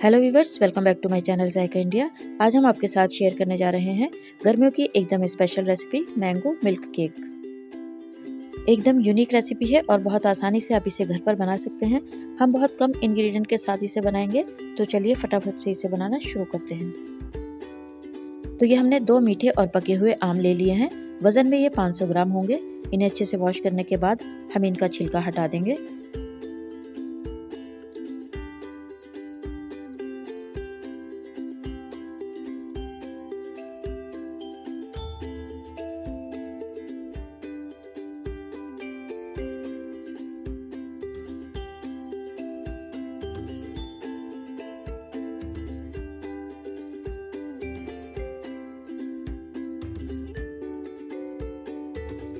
Hello viewers, welcome back to my channel Zaika India. आज हम आपके साथ शेयर करने जा रहे हैं गर्मियों की एकदम special recipe mango milk cake. एकदम यूनिक रेसिपी है और बहुत आसानी से आप इसे घर पर बना सकते हैं। हम बहुत कम इंग्रेडिएंट के साथ इसे बनाएंगे, तो चलिए फटाफट से इसे बनाना शुरू करते हैं। तो ये हमने 2 मीठे और पके हुए आम ले लिए हैं। वजन में ये 500 ग्राम होंगे। इन्हें अच्छे से वॉश करने के बाद हम इनका छिलका हटा देंगे।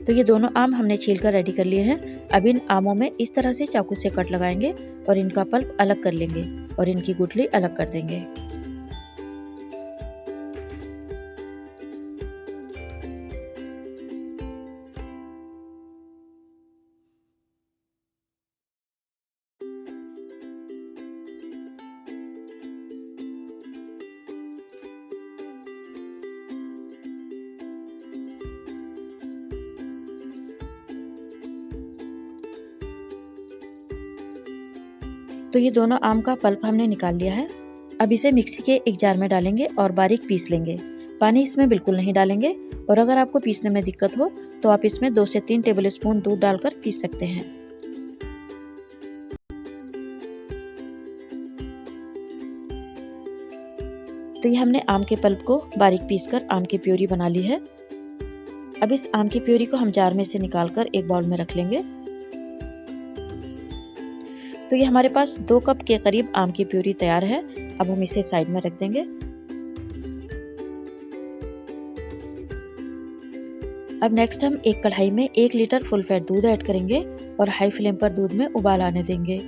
तो ये दोनों आम हमने छील कर रेडी कर लिए हैं। अब इन आमों में इस तरह से चाकू से कट लगाएंगे और इनका पल्प अलग कर लेंगे और इनकी गुठली अलग कर देंगे। तो ये दोनों आम का पल्प हमने निकाल लिया है। अब इसे मिक्सी के एक जार में डालेंगे और बारीक पीस लेंगे। पानी इसमें बिल्कुल नहीं डालेंगे और अगर आपको पीसने में दिक्कत हो तो आप इसमें 2 से 3 टेबलस्पून दूध डालकर पीस सकते हैं। तो ये हमने आम के पल्प को बारीक पीसकर आम की प्यूरी बना ली है। अब इस आम की प्यूरी को हम जार में से निकालकर एक बाउल में रख लेंगे। तो ये हमारे पास 2 कप के करीब आम की प्यूरी तैयार है। अब हम इसे साइड में रख देंगे। अब नेक्स्ट हम एक कढ़ाई में 1 लीटर फुल फैट दूध ऐड करेंगे और हाई फ्लेम पर दूध में उबाल आने देंगे।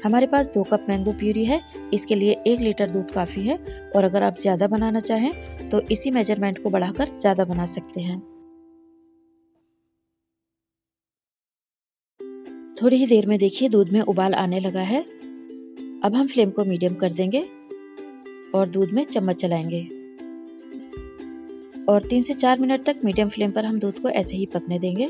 हमारे पास 2 कप मैंगो प्यूरी है, इसके लिए 1 लीटर दूध काफ़ी है और अगर आप ज़्यादा बनाना चाहें तो इसी मेजरमेंट को बढ़ाकर ज़्यादा बना सकते हैं। थोड़ी ही देर में देखिए दूध में उबाल आने लगा है। अब हम फ्लेम को मीडियम कर देंगे और दूध में चम्मच चलाएंगे और 3 से 4 मिनट तक मीडियम फ्लेम पर हम दूध को ऐसे ही पकने देंगे।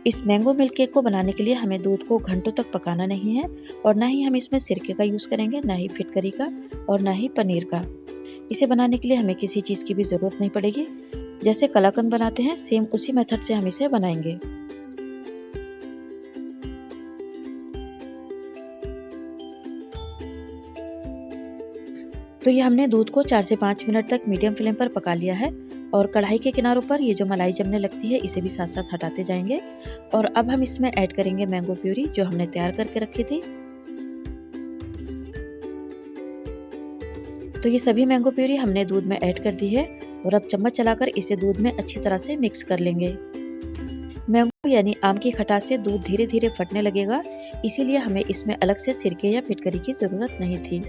इस मैंगो मिल्क केक को बनाने के लिए हमें दूध को घंटों तक पकाना नहीं है और ना ही हम इसमें सिरके का यूज़ करेंगे, ना ही फिटकरी का और ना ही पनीर का। इसे बनाने के लिए हमें किसी चीज़ की भी ज़रूरत नहीं पड़ेगी। जैसे कलाकंद बनाते हैं सेम उसी मेथड से हम इसे बनाएंगे। तो ये हमने दूध को 4 से 5 मिनट तक मीडियम फ्लेम पर पका लिया है और कढ़ाई के किनारों पर ये जो मलाई जमने लगती है इसे भी साथ साथ हटाते जाएंगे। और अब हम इसमें ऐड करेंगे मैंगो प्यूरी जो हमने तैयार करके रखी थी। तो ये सभी मैंगो प्यूरी हमने दूध में ऐड कर दी है और अब चम्मच चलाकर इसे दूध में अच्छी तरह से मिक्स कर लेंगे। मैंगो यानी आम की खटास से दूध धीरे धीरे फटने लगेगा, इसीलिए हमें इसमें अलग से सिरके या फिटकरी की ज़रूरत नहीं थी।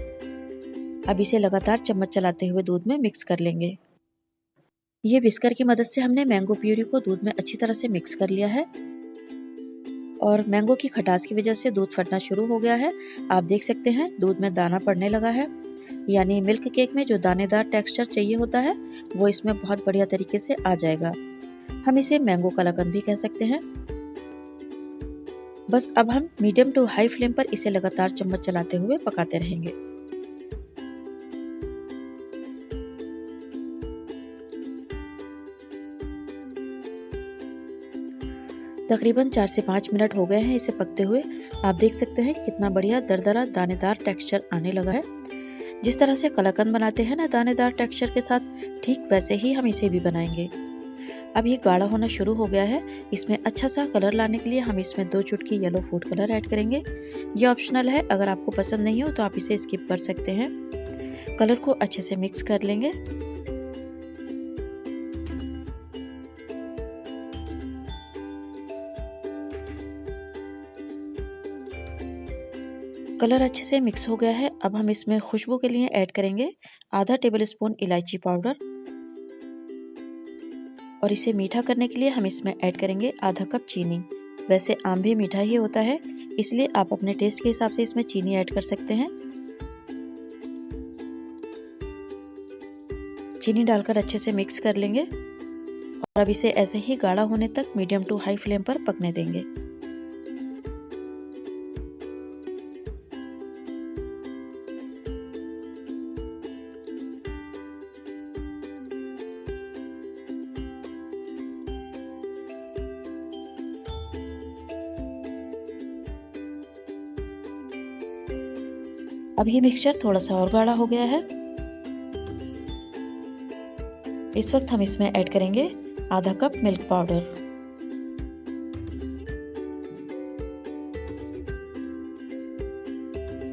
अब इसे लगातार चम्मच चलाते हुए दूध में मिक्स कर लेंगे। ये विस्कर की मदद से हमने मैंगो प्यूरी को दूध में अच्छी तरह से मिक्स कर लिया है और मैंगो की खटास की वजह से दूध फटना शुरू हो गया है। आप देख सकते हैं दूध में दाना पड़ने लगा है, यानी मिल्क केक में जो दानेदार टेक्सचर चाहिए होता है वो इसमें बहुत बढ़िया तरीके से आ जाएगा। हम इसे मैंगो कलाकंद भी कह सकते हैं। बस अब हम मीडियम टू हाई फ्लेम पर इसे लगातार चम्मच चलाते हुए पकाते रहेंगे। तकरीबन 4 से 5 मिनट हो गए हैं इसे पकते हुए। आप देख सकते हैं कितना बढ़िया दरदरा दानेदार टेक्सचर आने लगा है। जिस तरह से कलाकंद बनाते हैं ना दानेदार टेक्सचर के साथ, ठीक वैसे ही हम इसे भी बनाएंगे। अब ये गाढ़ा होना शुरू हो गया है। इसमें अच्छा सा कलर लाने के लिए हम इसमें 2 चुटकी येलो फूड कलर ऐड करेंगे। ये ऑप्शनल है, अगर आपको पसंद नहीं हो तो आप इसे स्किप कर सकते हैं। कलर को अच्छे से मिक्स कर लेंगे। कलर अच्छे से मिक्स हो गया है। अब हम इसमें खुशबू के लिए ऐड करेंगे आधा टेबलस्पून इलायची पाउडर और इसे मीठा करने के लिए हम इसमें ऐड करेंगे आधा कप चीनी। वैसे आम भी मीठा ही होता है, इसलिए आप अपने टेस्ट के हिसाब से इसमें चीनी ऐड कर सकते हैं। चीनी डालकर अच्छे से मिक्स कर लेंगे और अब इसे ऐसे ही गाढ़ा होने तक मीडियम टू हाई फ्लेम पर पकने देंगे। अब ये मिक्सचर थोड़ा सा और गाढ़ा हो गया है। इस वक्त हम इसमें ऐड करेंगे आधा कप मिल्क पाउडर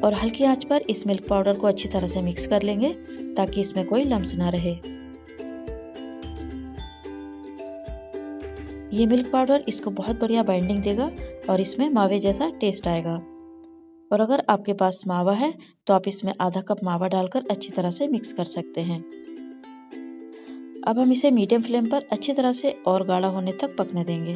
और हल्की आंच पर इस मिल्क पाउडर को अच्छी तरह से मिक्स कर लेंगे ताकि इसमें कोई लम्स ना रहे। ये मिल्क पाउडर इसको बहुत बढ़िया बाइंडिंग देगा और इसमें मावे जैसा टेस्ट आएगा। और अगर आपके पास मावा है तो आप इसमें आधा कप मावा डालकर अच्छी तरह से मिक्स कर सकते हैं। अब हम इसे मीडियम फ्लेम पर अच्छी तरह से और गाढ़ा होने तक पकने देंगे।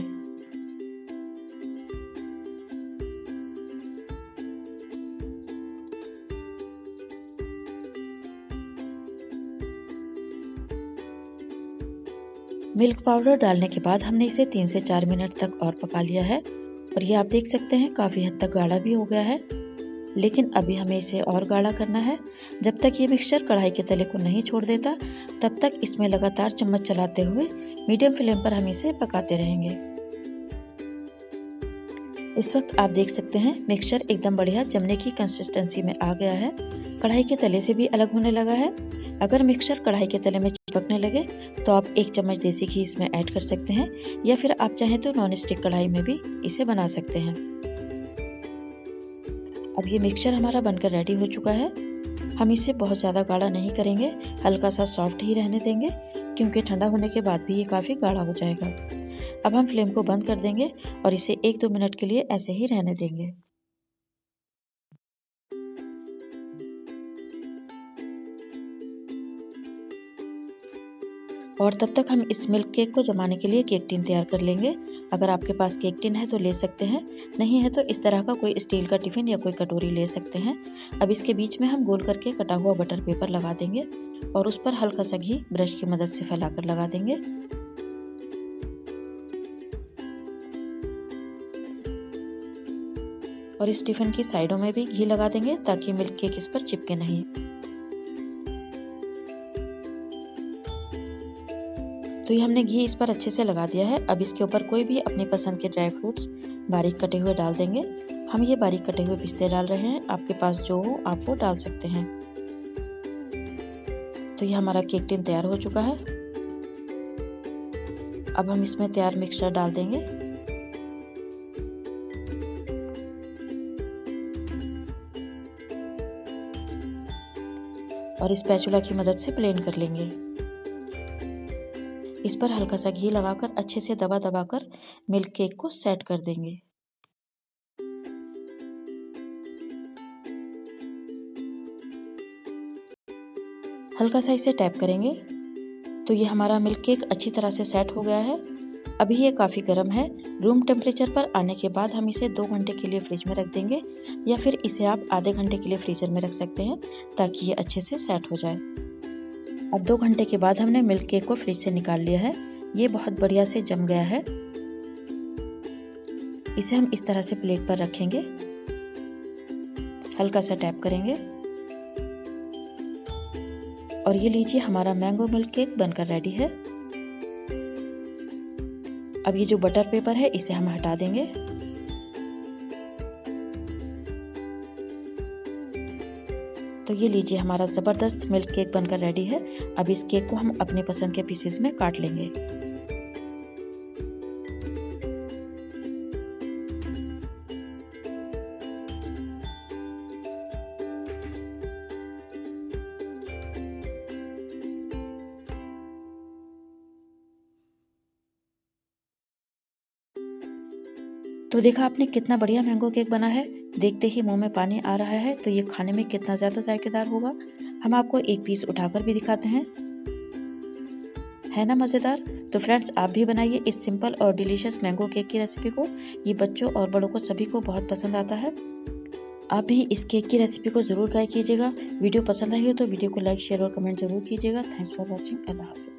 मिल्क पाउडर डालने के बाद हमने इसे 3 से 4 मिनट तक और पका लिया है और ये आप देख सकते हैं काफ़ी हद तक गाढ़ा भी हो गया है। लेकिन अभी हमें इसे और गाढ़ा करना है। जब तक ये मिक्सचर कढ़ाई के तले को नहीं छोड़ देता तब तक इसमें लगातार चम्मच चलाते हुए मीडियम फ्लेम पर हम इसे पकाते रहेंगे। इस वक्त आप देख सकते हैं मिक्सचर एकदम बढ़िया जमने की कंसिस्टेंसी में आ गया है। कढ़ाई के तले से भी अलग होने लगा है। अगर मिक्सचर कढ़ाई के तले में चिपकने लगे तो आप 1 चम्मच देसी घी इसमें ऐड कर सकते हैं या फिर आप चाहें तो नॉन स्टिक कढ़ाई में भी इसे बना सकते हैं। अब ये मिक्सचर हमारा बनकर रेडी हो चुका है। हम इसे बहुत ज़्यादा गाढ़ा नहीं करेंगे, हल्का सा सॉफ्ट ही रहने देंगे क्योंकि ठंडा होने के बाद भी ये काफ़ी गाढ़ा हो जाएगा। अब हम फ्लेम को बंद कर देंगे और इसे 1-2 मिनट के लिए ऐसे ही रहने देंगे। और तब तक हम इस मिल्क केक को जमाने के लिए केक टिन तैयार कर लेंगे। अगर आपके पास केक टिन है तो ले सकते हैं, नहीं है तो इस तरह का कोई स्टील का टिफिन या कोई कटोरी ले सकते हैं। अब इसके बीच में हम गोल करके कटा हुआ बटर पेपर लगा देंगे और उस पर हल्का सा घी ब्रश की मदद से फैलाकर लगा देंगे। और इस टिफिन की साइडों में भी घी लगा देंगे ताकि मिल्क केक इस पर चिपके नहीं। तो ये हमने घी इस पर अच्छे से लगा दिया है। अब इसके ऊपर कोई भी अपनी पसंद के ड्राई फ्रूट्स बारीक कटे हुए डाल देंगे। हम ये बारीक कटे हुए पिस्ते डाल रहे हैं, आपके पास जो हो आप वो डाल सकते हैं। तो ये हमारा केक टिन तैयार हो चुका है। अब हम इसमें तैयार मिक्सचर डाल देंगे और स्पैचुला की मदद से प्लेन कर लेंगे। इस पर हल्का सा घी लगाकर अच्छे से दबा दबाकर मिल्क केक को सेट कर देंगे। हल्का सा इसे टैप करेंगे तो ये हमारा मिल्क केक अच्छी तरह से सेट हो गया है। अभी ये काफ़ी गर्म है। रूम टेम्परेचर पर आने के बाद हम इसे 2 घंटे के लिए फ्रिज में रख देंगे या फिर इसे आप आधे घंटे के लिए फ्रीजर में रख सकते हैं ताकि ये अच्छे से सेट हो जाए। अब 2 घंटे के बाद हमने मिल्क केक को फ्रिज से निकाल लिया है। ये बहुत बढ़िया से जम गया है। इसे हम इस तरह से प्लेट पर रखेंगे, हल्का सा टैप करेंगे और ये लीजिए हमारा मैंगो मिल्क केक बनकर रेडी है। अब ये जो बटर पेपर है इसे हम हटा देंगे। तो ये लीजिए हमारा ज़बरदस्त मिल्क केक बनकर रेडी है। अब इस केक को हम अपनी पसंद के पीसेस में काट लेंगे। तो देखा आपने कितना बढ़िया मैंगो केक बना है। देखते ही मुंह में पानी आ रहा है। तो ये खाने में कितना ज़्यादा जायकेदार होगा। हम आपको एक पीस उठाकर भी दिखाते हैं, है ना मज़ेदार। तो फ्रेंड्स आप भी बनाइए इस सिंपल और डिलीशियस मैंगो केक की रेसिपी को। ये बच्चों और बड़ों को सभी को बहुत पसंद आता है। आप भी इस केक की रेसिपी को ज़रूर ट्राई कीजिएगा। वीडियो पसंद आई हो तो वीडियो को लाइक, शेयर और कमेंट ज़रूर कीजिएगा। Thanks for watching. अल्लाह हाफ़िज़।